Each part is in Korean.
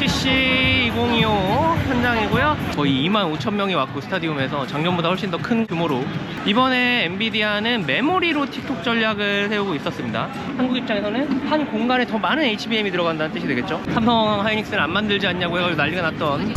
WWDC 2025 현장이고요. 거의 25,000명이 왔고 스타디움에서 작년보다 훨씬 더 큰 규모로 이번에 엔비디아는 메모리로 틱톡 전략을 세우고 있었습니다. 한국 입장에서는 한 공간에 더 많은 HBM이 들어간다는 뜻이 되겠죠. 삼성 하이닉스는 안 만들지 않냐고 해가지고 난리가 났던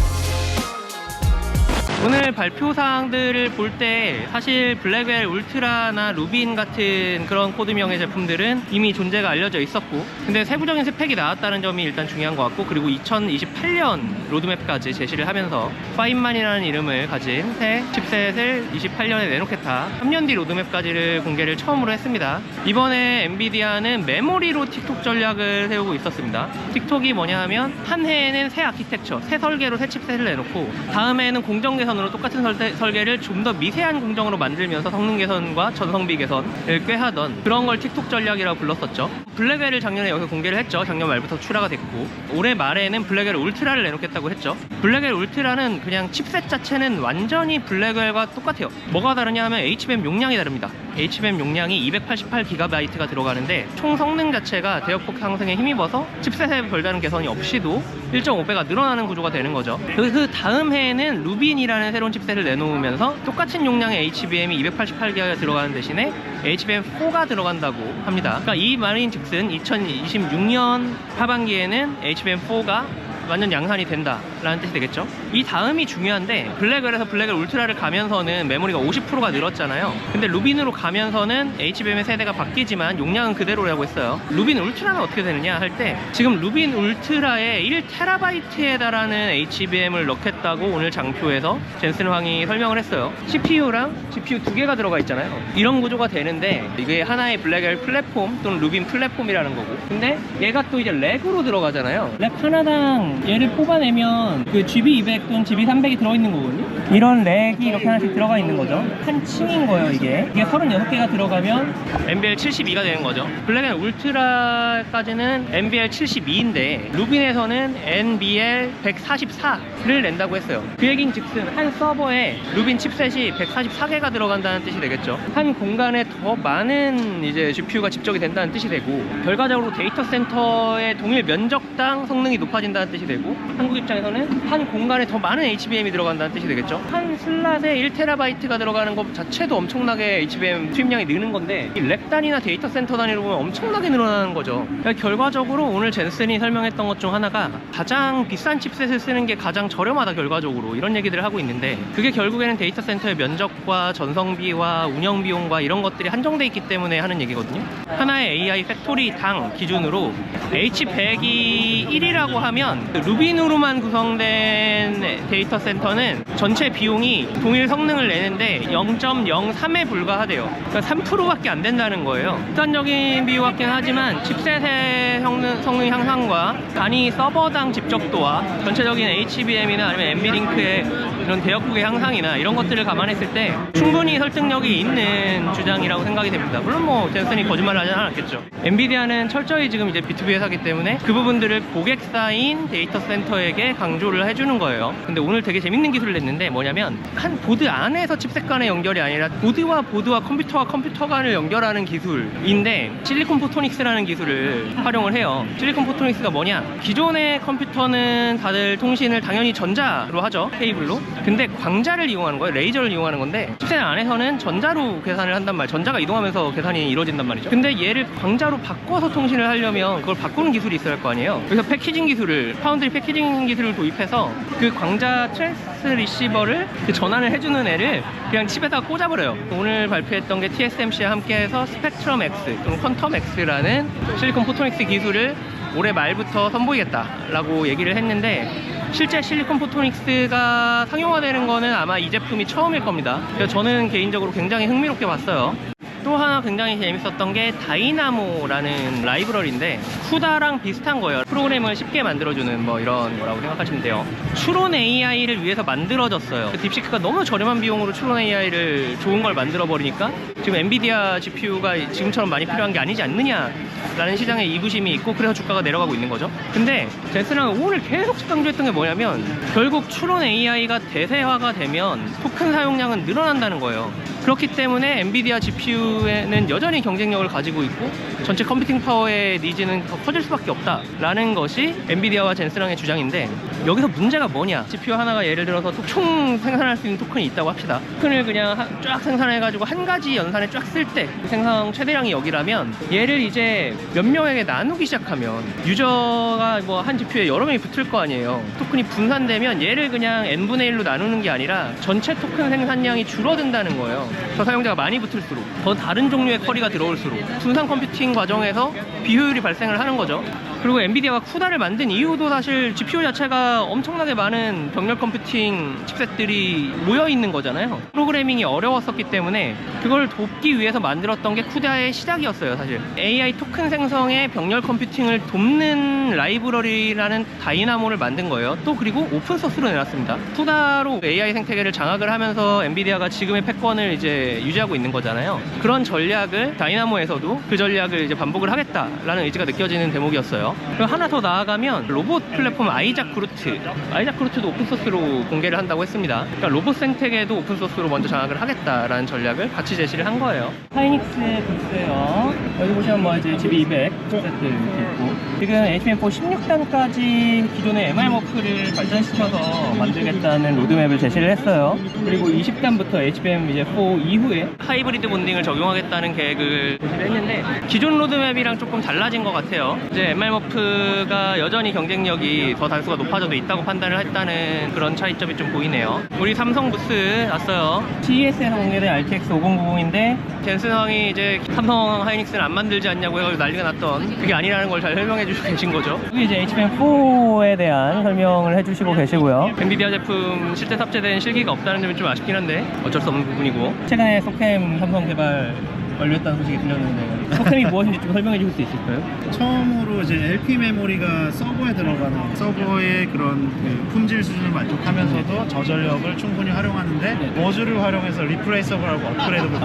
오늘 발표 사항들을 볼 때 사실 블랙웰 울트라나 루빈 같은 그런 코드명의 제품들은 이미 존재가 알려져 있었고, 근데 세부적인 스펙이 나왔다는 점이 일단 중요한 것 같고, 그리고 2028년 로드맵까지 제시를 하면서 파인만이라는 이름을 가진 새 칩셋을 28년에 내놓겠다, 3년 뒤 로드맵까지를 공개를 처음으로 했습니다. 이번에 엔비디아는 메모리로 틱톡 전략을 세우고 있었습니다. 틱톡이 뭐냐 하면 한 해에는 새 아키텍처, 새 설계로 새 칩셋을 내놓고 다음 해에는 공정 개선으로 똑같은 설계를 좀 더 미세한 공정으로 만들면서 성능 개선과 전성비 개선을 꾀하던 그런 걸 틱톡 전략이라고 불렀었죠. 블랙웰을 작년에 여기서 공개를 했죠. 작년 말부터 출하가 됐고, 올해 말에는 블랙웰 울트라를 내놓겠다고 했죠. 블랙웰 울트라는 그냥 칩셋 자체는 완전히 블랙웰과 똑같아요. 뭐가 다르냐 하면 HBM 용량이 다릅니다. HBM 용량이 288GB가 들어가는데 총 성능 자체가 대역폭 상승에 힘입어서 칩셋에 별다른 개선이 없이도 1.5배가 늘어나는 구조가 되는 거죠. 그 다음 해에는 루빈이라는 새로운 칩셋을 내놓으면서 똑같은 용량의 HBM이 288GB가 들어가는 대신에 HBM4가 들어간다고 합니다. 그러니까 이 말인 즉슨 2026년 하반기에는 HBM4가 완전 양산이 된다 라는 뜻이 되겠죠. 이 다음이 중요한데, 블랙웰에서 블랙웰 울트라를 가면서는 메모리가 50%가 늘었잖아요. 근데 루빈으로 가면서는 HBM의 세대가 바뀌지만 용량은 그대로라고 했어요. 루빈 울트라는 어떻게 되느냐 할 때, 지금 루빈 울트라에 1TB에 달하는 HBM을 넣겠다고 오늘 장표에서 젠슨 황이 설명을 했어요. CPU랑 GPU 두 개가 들어가 있잖아요. 이런 구조가 되는데 이게 하나의 블랙웰 플랫폼 또는 루빈 플랫폼이라는 거고, 근데 얘가 또 이제 렉으로 들어가잖아요. 렉 하나당 얘를 뽑아내면 그 GB200 또는 GB300이 들어있는 거거든요. 이런 렉이 이렇게 하나씩 들어가 있는 거죠. 한 층인 거예요. 이게 36개가 들어가면 NVL72가 되는 거죠. 블랙웰 울트라까지는 NVL72인데 루빈에서는 NVL144를 낸다고 했어요. 그 얘긴 즉슨 한 서버에 루빈 칩셋이 144개가 들어간다는 뜻이 되겠죠. 한 공간에 더 많은 이제 GPU가 집적이 된다는 뜻이 되고, 결과적으로 데이터 센터의 동일 면적당 성능이 높아진다는 뜻이 되고, 한국 입장에서는 한 공간에 더 많은 HBM이 들어간다는 뜻이 되겠죠. 한 슬롯에 1TB가 들어가는 것 자체도 엄청나게 HBM 투입량이 느는 건데, 이 렉 단위나 데이터 센터 단위로 보면 엄청나게 늘어나는 거죠. 그러니까 결과적으로 오늘 젠슨이 설명했던 것 중 하나가 가장 비싼 칩셋을 쓰는 게 가장 저렴하다, 결과적으로 이런 얘기들을 하고 있는데, 그게 결국에는 데이터 센터의 면적과 전성비와 운영 비용과 이런 것들이 한정돼 있기 때문에 하는 얘기거든요. 하나의 AI 팩토리당 기준으로 H100이 1이라고 하면 루빈으로만 구성된 데이터 센터는 전체 비용이 동일 성능을 내는데 0.03에 불과하대요. 그러니까 3%밖에 안 된다는 거예요. 극단적인 비유 같긴 하지만 칩셋의 성능 향상과 단위 서버당 집적도와 전체적인 HBM이나 아니면 NVLink의 이런 대역폭의 향상이나 이런 것들을 감안했을 때 충분히 설득력이 있는 주장이라고 생각이 됩니다. 물론 뭐 젠슨이 거짓말을 하지 않았겠죠. 엔비디아는 철저히 지금 이제 B2B 회사기 때문에 그 부분들을 고객사인 데이터 센터에게 강조를 해주는 거예요. 근데 오늘 되게 재밌는 기술을 냈는데, 뭐냐면 한 보드 안에서 칩셋 간의 연결이 아니라 보드와 컴퓨터와 컴퓨터 간을 연결하는 기술인데, 실리콘 포토닉스라는 기술을 활용을 해요. 실리콘 포토닉스가 뭐냐, 기존의 컴퓨터는 다들 통신을 당연히 전자로 하죠, 케이블로. 근데 광자를 이용하는 거예요. 레이저를 이용하는 건데, 칩셋 안에서는 전자로 계산을 한단 말이에요. 전자가 이동하면서 계산이 이루어진단 말이죠. 근데 얘를 광자로 바꿔서 통신을 하려면 그걸 바꾸는 기술이 있어야 할 거 아니에요. 그래서 패키징 기술을, 파운드리 패키징 기술을 도입해서 그 광자 트랜스 리시버를 전환을 해주는 애를 그냥 칩에다가 꽂아버려요. 오늘 발표했던 게 TSMC와 함께해서 스펙트럼 X 또는 퀀텀 X라는 실리콘 포토닉스 기술을 올해 말부터 선보이겠다라고 얘기를 했는데, 실제 실리콘 포토닉스가 상용화되는 거는 아마 이 제품이 처음일 겁니다. 그래서 저는 개인적으로 굉장히 흥미롭게 봤어요. 또 하나 굉장히 재밌었던 게 다이나모라는 라이브러리인데, 쿠다랑 비슷한 거예요. 프로그램을 쉽게 만들어주는 뭐 이런 거라고 생각하시면 돼요. 추론 AI를 위해서 만들어졌어요. 딥시크가 너무 저렴한 비용으로 추론 AI를 좋은 걸 만들어 버리니까 지금 엔비디아 GPU가 지금처럼 많이 필요한 게 아니지 않느냐 라는 시장에 이부심이 있고, 그래서 주가가 내려가고 있는 거죠. 근데 젠슨은 오늘 계속 강조했던 게 뭐냐면, 결국 추론 AI가 대세화가 되면 토큰 사용량은 늘어난다는 거예요. 그렇기 때문에 엔비디아 GPU에는 여전히 경쟁력을 가지고 있고 전체 컴퓨팅 파워의 니즈는 더 커질 수밖에 없다라는 것이 엔비디아와 젠슨왕의 주장인데, 여기서 문제가 뭐냐? GPU 하나가 예를 들어서 총 생산할 수 있는 토큰이 있다고 합시다. 토큰을 그냥 쫙 생산해가지고 한 가지 연산에 쫙 쓸 때 생성 최대량이 여기라면, 얘를 이제 몇 명에게 나누기 시작하면 유저가 뭐 한 GPU에 여러 명이 붙을 거 아니에요. 토큰이 분산되면 얘를 그냥 n분의 1로 나누는 게 아니라 전체 토큰 생산량이 줄어든다는 거예요. 저 사용자가 많이 붙을수록, 더 다른 종류의 쿼리가 들어올수록 분산 컴퓨팅 과정에서 비효율이 발생을 하는 거죠. 그리고 엔비디아가 쿠다를 만든 이유도 사실 GPU 자체가 엄청나게 많은 병렬 컴퓨팅 칩셋들이 모여 있는 거잖아요. 프로그래밍이 어려웠었기 때문에 그걸 돕기 위해서 만들었던 게 쿠다의 시작이었어요. 사실 AI 토큰 생성의 병렬 컴퓨팅을 돕는 라이브러리라는 다이나모를 만든 거예요. 또 그리고 오픈소스로 내놨습니다. 쿠다로 AI 생태계를 장악을 하면서 엔비디아가 지금의 패권을 이제 유지하고 있는 거잖아요. 그런 전략을 다이나모에서도 그 전략을 이제 반복을 하겠다라는 의지가 느껴지는 대목이었어요. 그리고 하나 더 나아가면 로봇 플랫폼 아이작 그루트도 오픈소스로 공개를 한다고 했습니다. 그러니까 로봇 생태계도 오픈소스로 먼저 장악을 하겠다라는 전략을 같이 제시를 한 거예요. 하이닉스 부스예요. 여기 보시면 뭐 이제 GB200 세트 이렇게 있고, 지금 HBM4 16단까지 기존의 MR머프를 발전시켜서 만들겠다는 로드맵을 제시를 했어요. 그리고 20단부터 HBM 이제 4 이후에 하이브리드 본딩을 적용하겠다는 계획을 제시를 했는데, 기존 로드맵이랑 조금 달라진 것 같아요. 이제 MR머프가 여전히 경쟁력이 더 단수가 높아져도 있다고 판단을 했다는 그런 차이점이 좀 보이네요. 우리 삼성 부스 왔어요. CES에서 공개된 RTX 5090인데 젠슨왕이 이제 삼성 하이닉스는 안 만들지 않냐고 해가지고 난리가 났던, 그게 아니라는 걸 잘 설명해 주시고 계신 거죠. 여기 이제 HBM4에 대한 설명을 해주시고 계시고요. 엔비디아 제품 실제 탑재된 실기가 없다는 점이 좀 아쉽긴 한데 어쩔 수 없는 부분이고, 최근에 소캠 삼성 개발 완료했다는 소식이 들렸는데 소캠이 무엇인지 좀 설명해 주실 수 있을까요? 처음으로 이제 LP 메모리가 서버에 들어가는, 서버의 그런 그 품질 수준을 만족하면서도 저전력을 충분히 활용하는데 모듈을 활용해서 리플레이서블하고 업그레이드를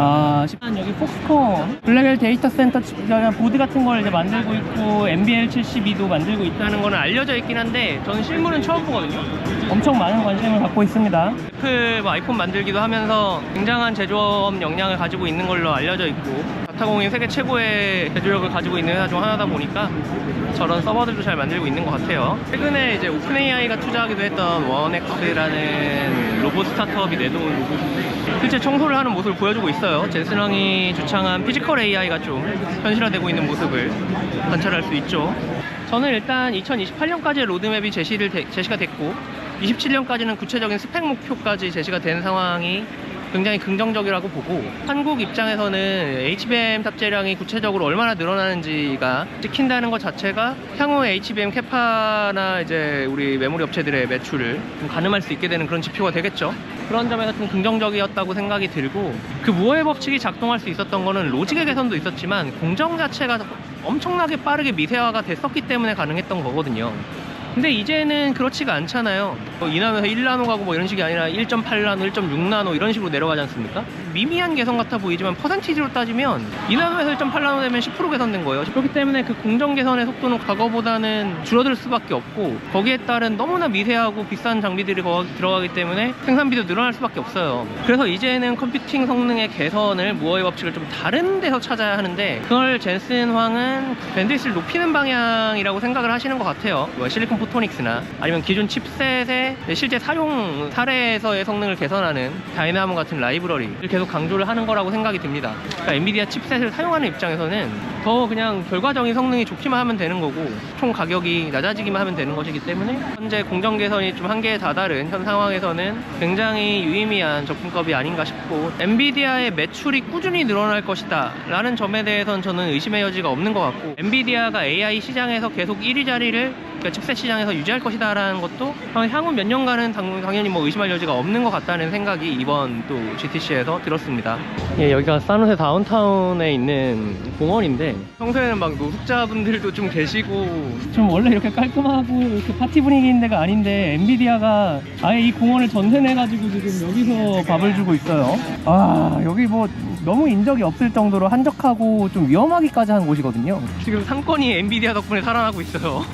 여기 폭스콘 블랙엘 데이터 센터 보드 같은 걸 이제 만들고 있고 NBL72도 만들고 있다는 거는 알려져 있긴 한데, 저는 실물은 처음 보거든요. 엄청 많은 관심을 갖고 있습니다. 애플 아이폰 만들기도 하면서 굉장한 제조업 역량을 가지고 있는 걸로 알려져 있고, 다타공인 세계 최고의 제조력을 가지고 있는 회사 중 하나다 보니까 저런 서버들도 잘 만들고 있는 것 같아요. 최근에 이제 오픈AI가 투자하기도 했던 원엑스라는 로봇 스타트업이 내놓은 로봇인데 실제 청소를 하는 모습을 보여주고 있어요. 젠슨왕이 주창한 피지컬 AI가 좀 현실화되고 있는 모습을 관찰할 수 있죠. 저는 일단 2028년까지의 로드맵이 제시가 됐고 27년까지는 구체적인 스펙 목표까지 제시가 된 상황이 굉장히 긍정적이라고 보고, 한국 입장에서는 HBM 탑재량이 구체적으로 얼마나 늘어나는지가 찍힌다는 것 자체가 향후 HBM 캐파나 이제 우리 메모리 업체들의 매출을 좀 가늠할 수 있게 되는 그런 지표가 되겠죠. 그런 점에서 좀 긍정적이었다고 생각이 들고, 그 무어의 법칙이 작동할 수 있었던 거는 로직의 개선도 있었지만 공정 자체가 엄청나게 빠르게 미세화가 됐었기 때문에 가능했던 거거든요. 근데 이제는 그렇지가 않잖아요. 2나노에서 1나노 가고 뭐 이런 식이 아니라 1.8나노, 1.6나노 이런 식으로 내려가지 않습니까? 미미한 개선 같아 보이지만 퍼센티지로 따지면 2나노에서 1.8나노 되면 10% 개선된 거예요. 그렇기 때문에 그 공정 개선의 속도는 과거보다는 줄어들 수밖에 없고, 거기에 따른 너무나 미세하고 비싼 장비들이 들어가기 때문에 생산비도 늘어날 수밖에 없어요. 그래서 이제는 컴퓨팅 성능의 개선을 무어의 법칙을 좀 다른 데서 찾아야 하는데, 그걸 젠슨 황은 밴드위스를 높이는 방향이라고 생각을 하시는 것 같아요. 실리콘 포토닉스나 아니면 기존 칩셋의 실제 사용 사례에서의 성능을 개선하는 다이나모 같은 라이브러리를 계속 강조를 하는 거라고 생각이 듭니다. 그러니까 엔비디아 칩셋을 사용하는 입장에서는 더 그냥 결과적인 성능이 좋기만 하면 되는 거고 총 가격이 낮아지기만 하면 되는 것이기 때문에, 현재 공정 개선이 좀 한계에 다다른 현 상황에서는 굉장히 유의미한 접근법이 아닌가 싶고, 엔비디아의 매출이 꾸준히 늘어날 것이다 라는 점에 대해서는 저는 의심의 여지가 없는 것 같고, 엔비디아가 AI 시장에서 계속 1위 자리를, 그러니까 칩셋 시장에서 유지할 것이다 라는 것도 향후 몇 년간은 당연히 뭐 의심할 여지가 없는 것 같다는 생각이 이번 또 GTC에서 들었습니다. 예, 여기가 산호세 다운타운에 있는 공원인데, 평소에는 막 노숙자분들도 좀 계시고 좀 원래 이렇게 깔끔하고 이렇게 파티 분위기인 데가 아닌데, 엔비디아가 아예 이 공원을 전세내가지고 지금 여기서 밥을 주고 있어요. 여기 뭐 너무 인적이 없을 정도로 한적하고 좀 위험하기까지 한 곳이거든요. 지금 상권이 엔비디아 덕분에 살아나고 있어요.